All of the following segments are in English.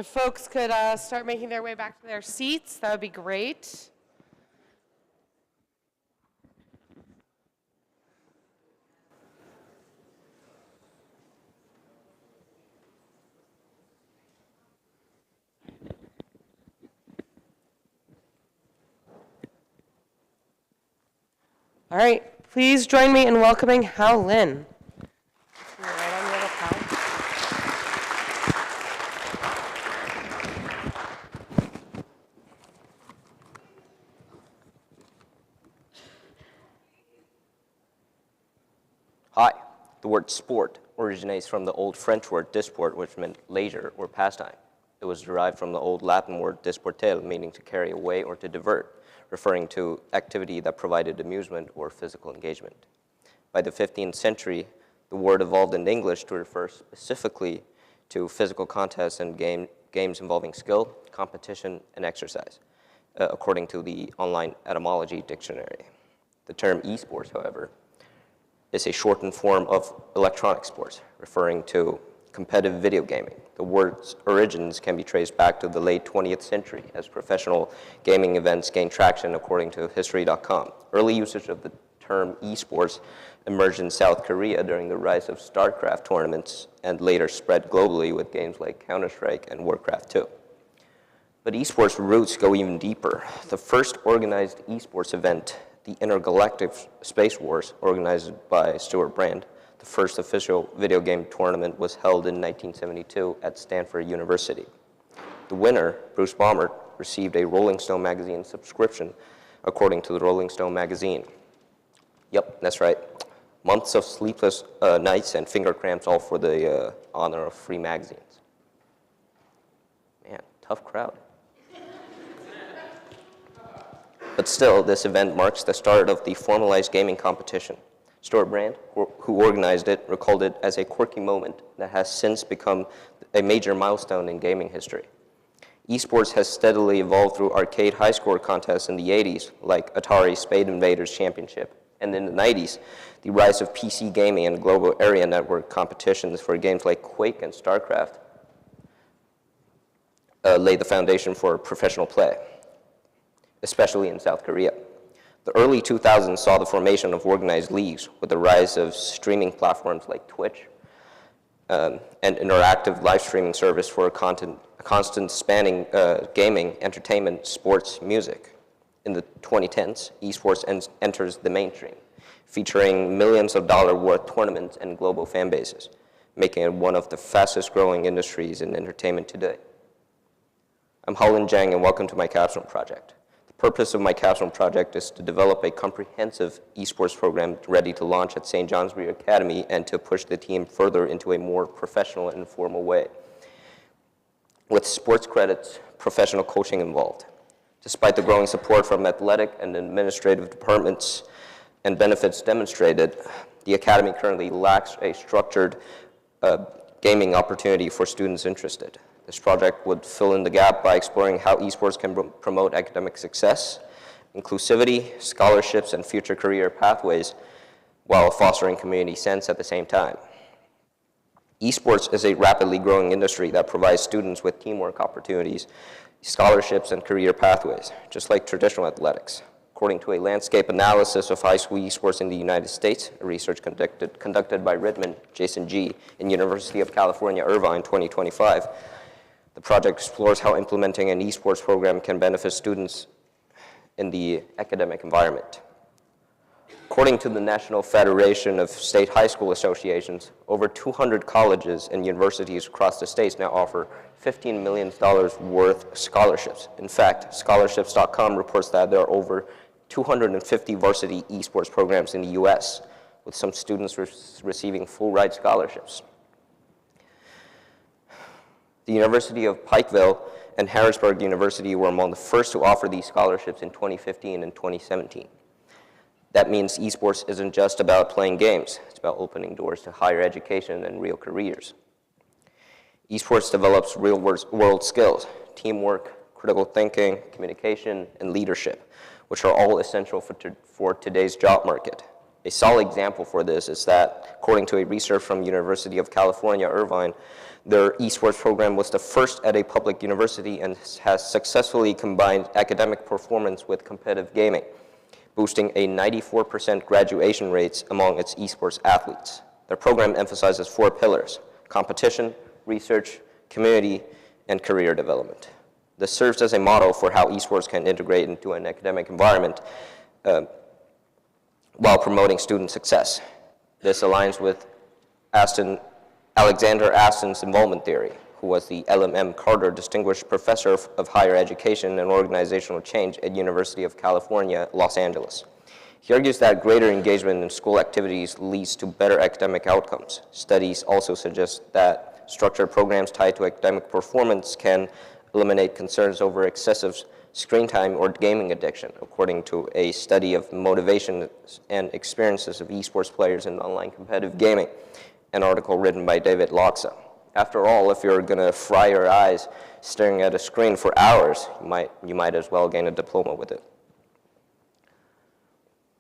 If folks could start making their way back to their seats, that would be great. All right, please join me in welcoming Hao Lin. Hi. The word sport originates from the old French word disport, which meant leisure or pastime. It was derived from the old Latin word disportere, meaning to carry away or to divert, referring to activity that provided amusement or physical engagement. By the 15th century, the word evolved in English to refer specifically to physical contests and games involving skill, competition, and exercise, according to the online etymology dictionary. The term esports, however, is a shortened form of electronic sports, referring to competitive video gaming. The word's origins can be traced back to the late 20th century as professional gaming events gained traction, according to History.com. Early usage of the term esports emerged in South Korea during the rise of StarCraft tournaments and later spread globally with games like Counter-Strike and Warcraft 2. But esports roots go even deeper. The first organized esports event, the Intergalactic Space Wars, organized by Stuart Brand, the first official video game tournament, was held in 1972 at Stanford University. The winner, Bruce Baumert, received a Rolling Stone magazine subscription, according to the Rolling Stone magazine. Yep, that's right. Months of sleepless nights and finger cramps, all for the honor of free magazines. Man, tough crowd. But still, this event marks the start of the formalized gaming competition. Stuart Brand, who organized it, recalled it as a quirky moment that has since become a major milestone in gaming history. Esports has steadily evolved through arcade high-score contests in the 80s, like Atari's Space Invaders Championship, and in the 90s, the rise of PC gaming and global area network competitions for games like Quake and StarCraft laid the foundation for professional play, especially in South Korea. The early 2000s saw the formation of organized leagues with the rise of streaming platforms like Twitch and interactive live streaming service for a constant spanning gaming, entertainment, sports, music. In the 2010s, esports enters the mainstream, featuring millions of dollars worth tournaments and global fan bases, making it one of the fastest growing industries in entertainment today. I'm Holin Jang, and welcome to my Capstone project. The purpose of my Capstone project is to develop a comprehensive esports program ready to launch at St. Johnsbury Academy and to push the team further into a more professional and formal way, with sports credits, professional coaching involved. Despite the growing support from athletic and administrative departments and benefits demonstrated, the Academy currently lacks a structured gaming opportunity for students interested. This project would fill in the gap by exploring how esports can promote academic success, inclusivity, scholarships, and future career pathways, while fostering community sense at the same time. Esports is a rapidly growing industry that provides students with teamwork opportunities, scholarships, and career pathways, just like traditional athletics. According to a landscape analysis of high school esports in the United States, a research conducted by Ridman, Jason G., and University of California, Irvine, 2025, the project explores how implementing an esports program can benefit students in the academic environment. According to the National Federation of State High School Associations, over 200 colleges and universities across the states now offer $15 million worth scholarships. In fact, scholarships.com reports that there are over 250 varsity esports programs in the US, with some students receiving full-ride scholarships. The University of Pikeville and Harrisburg University were among the first to offer these scholarships in 2015 and 2017. That means esports isn't just about playing games. It's about opening doors to higher education and real careers. Esports develops real-world skills, teamwork, critical thinking, communication, and leadership, which are all essential for today's job market. A solid example for this is that, according to a research from University of California, Irvine, their esports program was the first at a public university and has successfully combined academic performance with competitive gaming, boosting a 94% graduation rates among its esports athletes. Their program emphasizes 4 pillars: competition, research, community, and career development. This serves as a model for how esports can integrate into an academic environment while promoting student success. This aligns with Alexander Aston's involvement theory, who was the LMM Carter Distinguished Professor of Higher Education and Organizational Change at University of California, Los Angeles. He argues that greater engagement in school activities leads to better academic outcomes. Studies also suggest that structured programs tied to academic performance can eliminate concerns over excessive screen time or gaming addiction, according to a study of motivation and experiences of esports players in online competitive gaming, an article written by David Loxa. After all, if you're going to fry your eyes staring at a screen for hours, you might as well gain a diploma with it.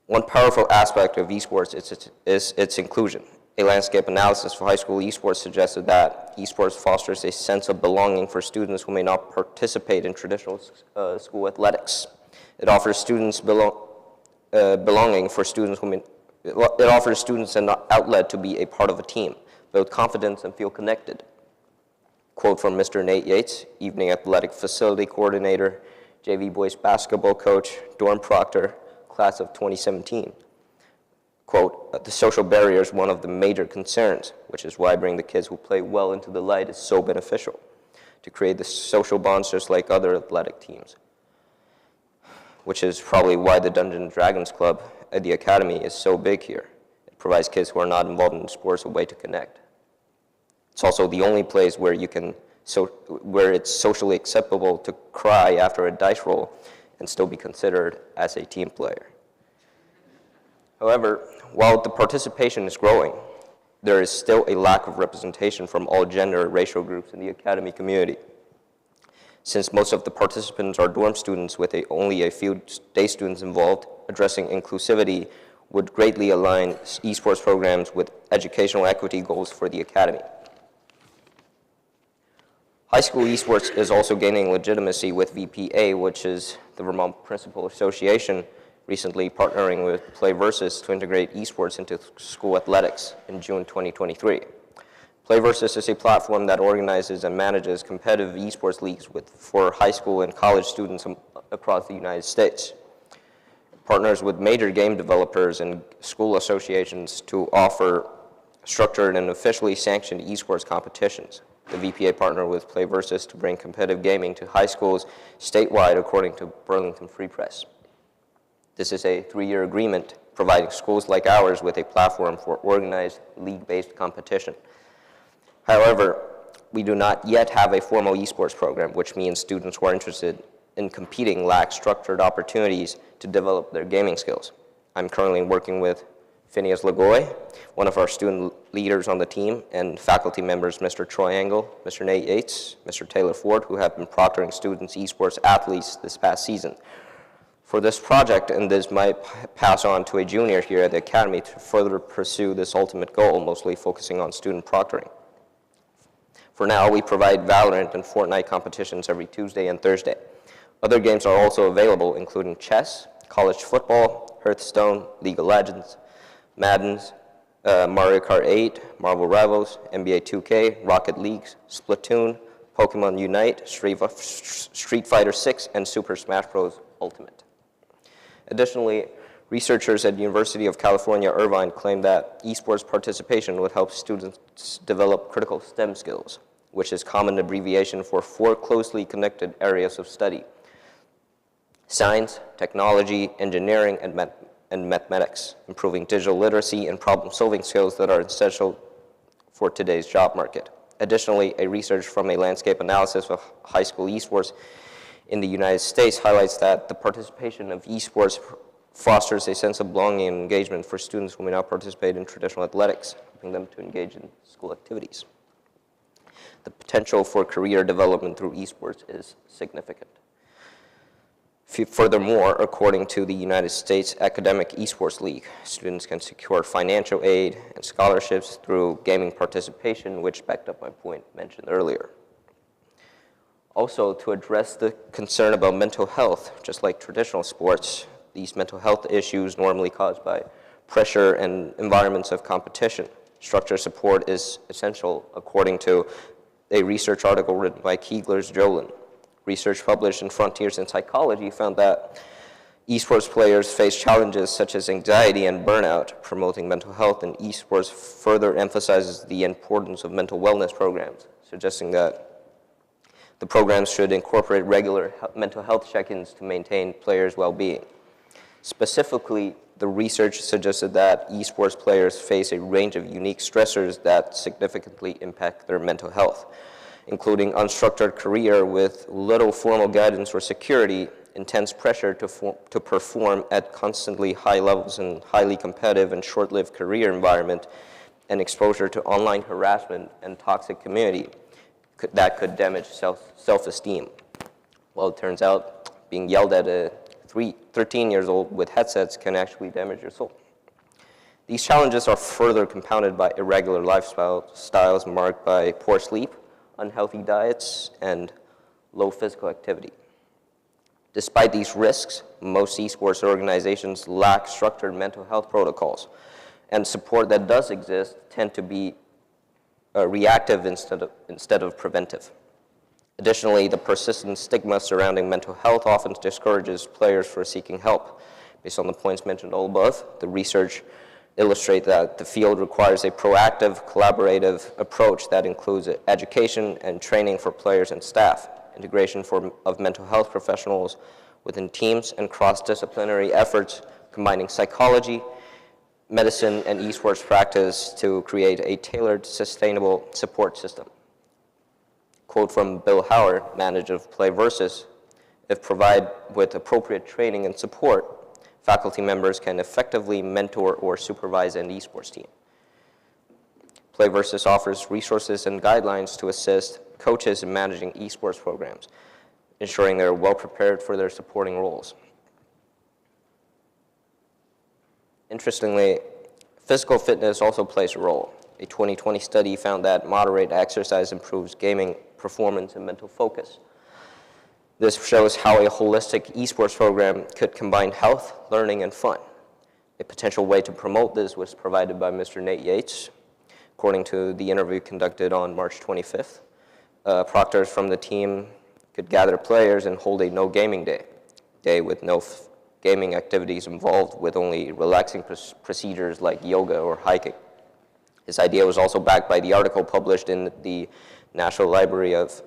One powerful aspect of esports is its inclusion. A landscape analysis for high school esports suggested that esports fosters a sense of belonging for students who may not participate in traditional school athletics. It offers students belonging for students who it offers students an outlet to be a part of a team, build confidence, and feel connected. Quote from Mr. Nate Yates, Evening Athletic Facility Coordinator, JV Boys Basketball Coach, Dorm Proctor, Class of 2017. Quote, the social barrier is one of the major concerns, which is why bringing the kids who play well into the light is so beneficial, to create the social bonds just like other athletic teams, which is probably why the Dungeons & Dragons Club at the Academy is so big here. It provides kids who are not involved in sports a way to connect. It's also the only place where where it's socially acceptable to cry after a dice roll and still be considered as a team player. However, while the participation is growing, there is still a lack of representation from all gender and racial groups in the Academy community. Since most of the participants are dorm students with only a few day students involved, addressing inclusivity would greatly align esports programs with educational equity goals for the Academy. High school esports is also gaining legitimacy with VPA, which is the Vermont Principal Association, recently partnering with Play Versus to integrate esports into school athletics in June 2023. Play Versus is a platform that organizes and manages competitive esports leagues for high school and college students across the United States. It partners with major game developers and school associations to offer structured and officially sanctioned esports competitions. The VPA partnered with Play Versus to bring competitive gaming to high schools statewide, according to Burlington Free Press. This is a 3-year agreement providing schools like ours with a platform for organized league-based competition. However, we do not yet have a formal esports program, which means students who are interested in competing lack structured opportunities to develop their gaming skills. I'm currently working with Phineas Lagoy, one of our student leaders on the team, and faculty members Mr. Troy Engel, Mr. Nate Yates, Mr. Taylor Ford, who have been proctoring students esports athletes this past season. For this project, and this might pass on to a junior here at the Academy to further pursue this ultimate goal, mostly focusing on student proctoring. For now, we provide Valorant and Fortnite competitions every Tuesday and Thursday. Other games are also available, including chess, college football, Hearthstone, League of Legends, Madden's, Mario Kart 8, Marvel Rivals, NBA 2K, Rocket League, Splatoon, Pokemon Unite, Street Fighter 6, and Super Smash Bros. Ultimate. Additionally, researchers at University of California, Irvine claim that esports participation would help students develop critical STEM skills, which is common abbreviation for 4 closely connected areas of study: science, technology, engineering, and mathematics, improving digital literacy and problem-solving skills that are essential for today's job market. Additionally, a research from a landscape analysis of high school esports in the United States highlights that the participation of esports fosters a sense of belonging and engagement for students who may not participate in traditional athletics, helping them to engage in school activities. The potential for career development through esports is significant. Furthermore, according to the United States Academic Esports League, students can secure financial aid and scholarships through gaming participation, which backed up my point mentioned earlier. Also, to address the concern about mental health, just like traditional sports, these mental health issues normally caused by pressure and environments of competition. Structured support is essential, according to a research article written by Keegler's Jolin. Research published in Frontiers in Psychology found that esports players face challenges such as anxiety and burnout. Promoting mental health in esports further emphasizes the importance of mental wellness programs, suggesting that the programs should incorporate regular mental health check-ins to maintain players' well-being. Specifically, the research suggested that esports players face a range of unique stressors that significantly impact their mental health, including unstructured career with little formal guidance or security, intense pressure to perform at constantly high levels in highly competitive and short-lived career environment, and exposure to online harassment and toxic community that could damage self-esteem. Well, it turns out being yelled at at 13 years old with headsets can actually damage your soul. These challenges are further compounded by irregular lifestyles marked by poor sleep, unhealthy diets, and low physical activity. Despite these risks, most esports organizations lack structured mental health protocols, and support that does exist tend to be reactive instead of preventive. Additionally, the persistent stigma surrounding mental health often discourages players from seeking help. Based on the points mentioned all above, the research illustrate that the field requires a proactive, collaborative approach that includes education and training for players and staff, integration of mental health professionals within teams, and cross-disciplinary efforts combining psychology, medicine, and esports practice to create a tailored, sustainable support system. Quote from Bill Howard, manager of Play Versus: "If provided with appropriate training and support, faculty members can effectively mentor or supervise an esports team." Play Versus offers resources and guidelines to assist coaches in managing esports programs, ensuring they're well prepared for their supporting roles. Interestingly, physical fitness also plays a role. A 2020 study found that moderate exercise improves gaming performance and mental focus. This shows how a holistic esports program could combine health, learning, and fun. A potential way to promote this was provided by Mr. Nate Yates. According to the interview conducted on March 25th, proctors from the team could gather players and hold a no gaming day with no gaming activities involved, with only relaxing procedures like yoga or hiking. His idea was also backed by the article published in the National Library of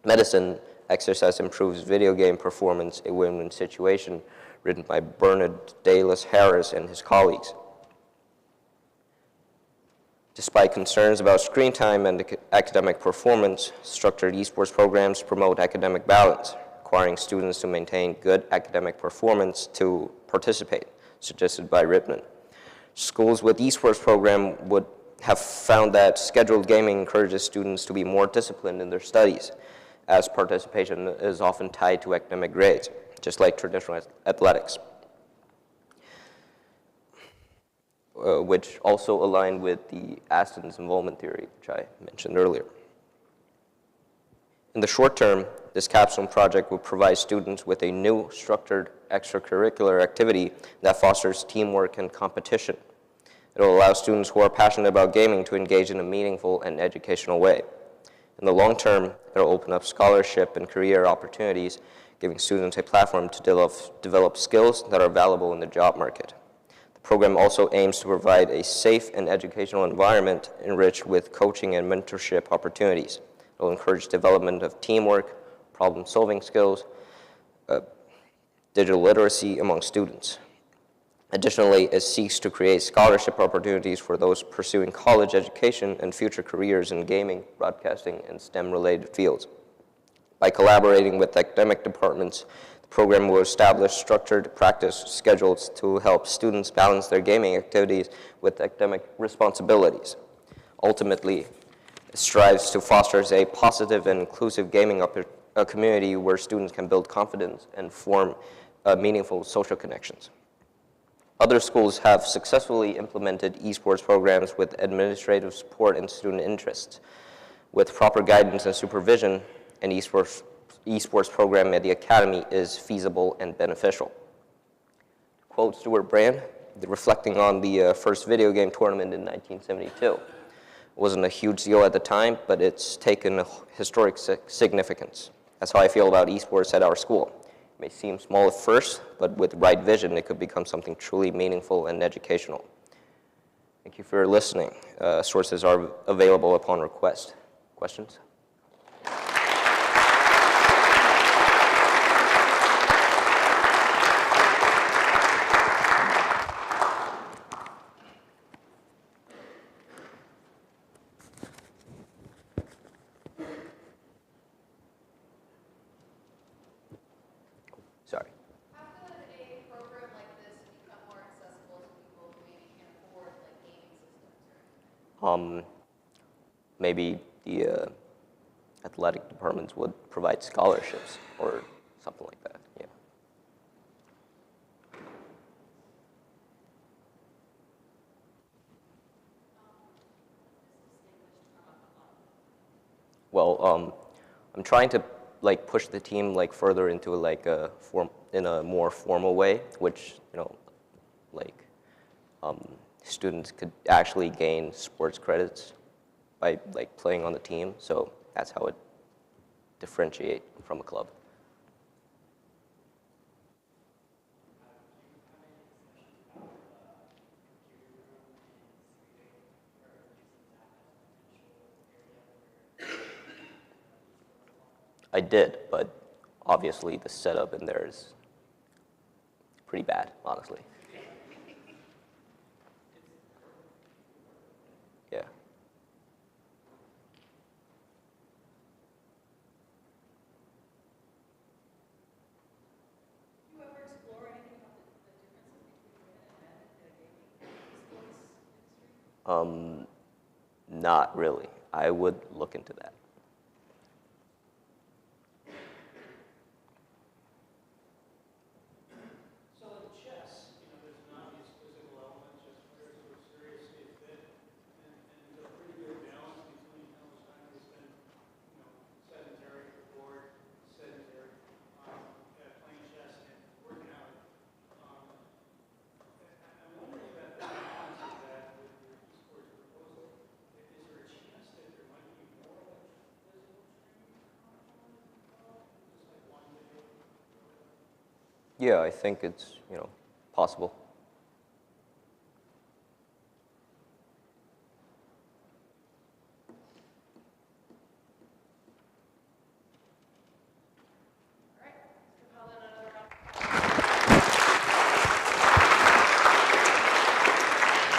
Medicine, "Exercise Improves Video Game Performance, a Win-Win Situation," written by Bernard Dallas Harris and his colleagues. Despite concerns about screen time and academic performance, structured esports programs promote academic balance, requiring students to maintain good academic performance to participate, suggested by Ripman. Schools with esports program would have found that scheduled gaming encourages students to be more disciplined in their studies, as participation is often tied to academic grades, just like traditional athletics, which also aligned with the Aston's involvement theory, which I mentioned earlier. In the short term, this Capstone project will provide students with a new structured extracurricular activity that fosters teamwork and competition. It will allow students who are passionate about gaming to engage in a meaningful and educational way. In the long term, it will open up scholarship and career opportunities, giving students a platform to develop skills that are valuable in the job market. The program also aims to provide a safe and educational environment enriched with coaching and mentorship opportunities. It will encourage development of teamwork, problem-solving skills, digital literacy among students. Additionally, it seeks to create scholarship opportunities for those pursuing college education and future careers in gaming, broadcasting, and STEM-related fields. By collaborating with academic departments, the program will establish structured practice schedules to help students balance their gaming activities with academic responsibilities. Ultimately, it strives to foster a positive and inclusive gaming a community where students can build confidence and form meaningful social connections. Other schools have successfully implemented esports programs with administrative support and student interest. With proper guidance and supervision, an esports program at the academy is feasible and beneficial. Quote Stuart Brand, reflecting on the first video game tournament in 1972. It wasn't a huge deal at the time, but it's taken a historic significance. That's how I feel about esports at our school. It may seem small at first, but with right vision, it could become something truly meaningful and educational. Thank you for listening. Sources are available upon request. Questions? Sorry. How could a program like this become more accessible to people who maybe can't afford like gaming systems or anything? Maybe the athletic departments would provide scholarships or something like that. Yeah. Well, I'm trying to like push the team like further into like in a more formal way, which like students could actually gain sports credits by like playing on the team. So that's how it differentiate from a club. I did, but obviously the setup in there is pretty bad, honestly. Yeah. Do you ever explore anything about the differences between women and men in the gaming sports industry? Not really. I would look into that. So in chess, there's an obvious physical element, just players who are seriously fit, and a pretty good balance between how much time they spend, sedentary at the board, sedentary playing chess and working out. I'm wondering about the balance of that with your esports proposal. Is there a chance that there might be more like physical training involved, just like one day? Yeah, I think it's possible.